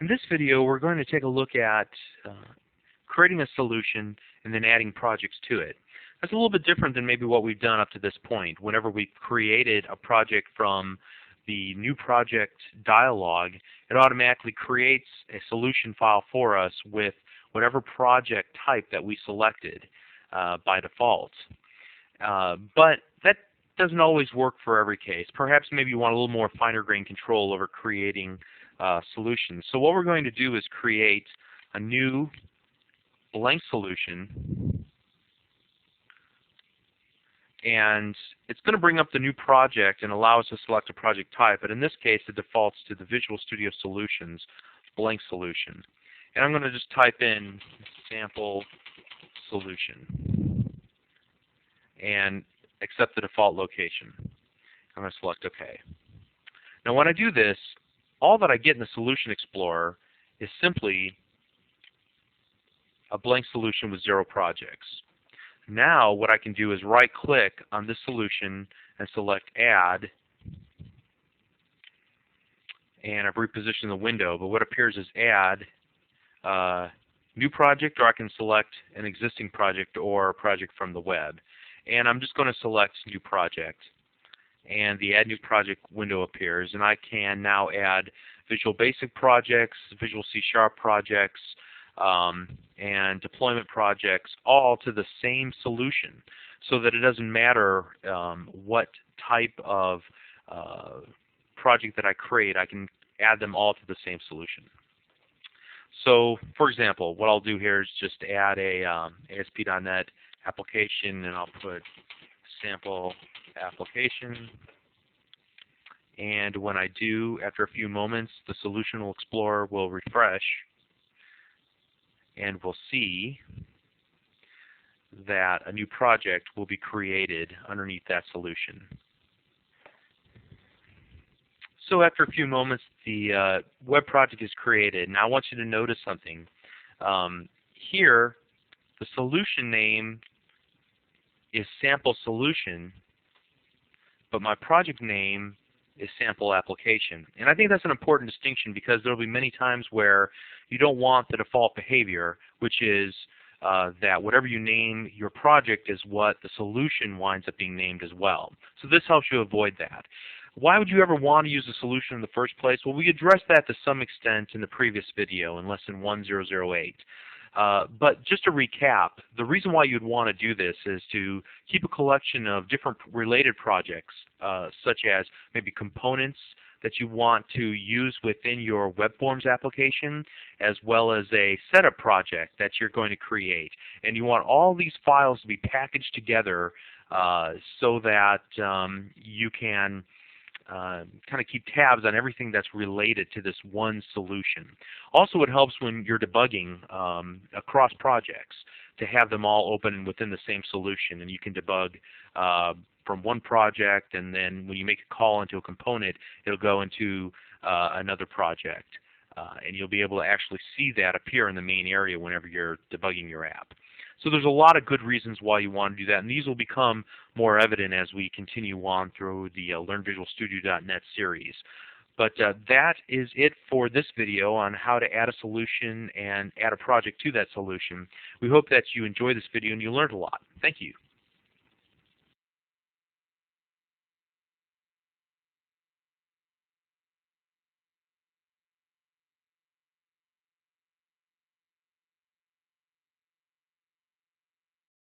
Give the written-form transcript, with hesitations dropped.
In this video, we're going to take a look at creating a solution and then adding projects to it. That's a little bit different than maybe what we've done up to this point. Whenever we created a project from the new project dialog, it automatically creates a solution file for us with whatever project type that we selected by default. But that doesn't always work for every case. Perhaps maybe you want a little more finer grained control over creating solutions. So what we're going to do is create a new blank solution, and it's going to bring up the new project and allow us to select a project type, but in this case it defaults to the Visual Studio Solutions blank solution. And I'm going to just type in sample solution and accept the default location. I'm going to select OK. Now when I do this, all that I get in the Solution Explorer is simply a blank solution with 0 projects. Now what I can do is right-click on this solution and select Add, and I've repositioned the window, but what appears is Add, New Project, or I can select an existing project or a project from the web. And I'm just going to select New Project, and the Add New Project window appears, and I can now add Visual Basic projects, Visual C# projects, and deployment projects all to the same solution, so that it doesn't matter what type of project that I create, I can add them all to the same solution. So, for example, what I'll do here is just add a ASP.NET application, and I'll put sample application. And when I do, after a few moments, the Solution Explorer will refresh, and we'll see that a new project will be created underneath that solution. So after a few moments, the web project is created. Now I want you to notice something. Here, the solution name is sample solution, but my project name is sample application. And I think that's an important distinction, because there will be many times where you don't want the default behavior, which is that whatever you name your project is what the solution winds up being named as well. So this helps you avoid that. Why would you ever want to use a solution in the first place? Well, we addressed that to some extent in the previous video in lesson 1008. But just to recap, the reason why you'd want to do this is to keep a collection of different related projects, such as maybe components that you want to use within your web forms application, as well as a setup project that you're going to create. And you want all these files to be packaged together so that you can kind of keep tabs on everything that's related to this one solution. Also, it helps when you're debugging across projects to have them all open within the same solution, and you can debug from one project, and then when you make a call into a component, it'll go into another project, and you'll be able to actually see that appear in the main area whenever you're debugging your app. So there's a lot of good reasons why you want to do that, and these will become more evident as we continue on through the LearnVisualStudio.net series. But that is it for this video on how to add a solution and add a project to that solution. We hope that you enjoy this video and you learned a lot. Thank you.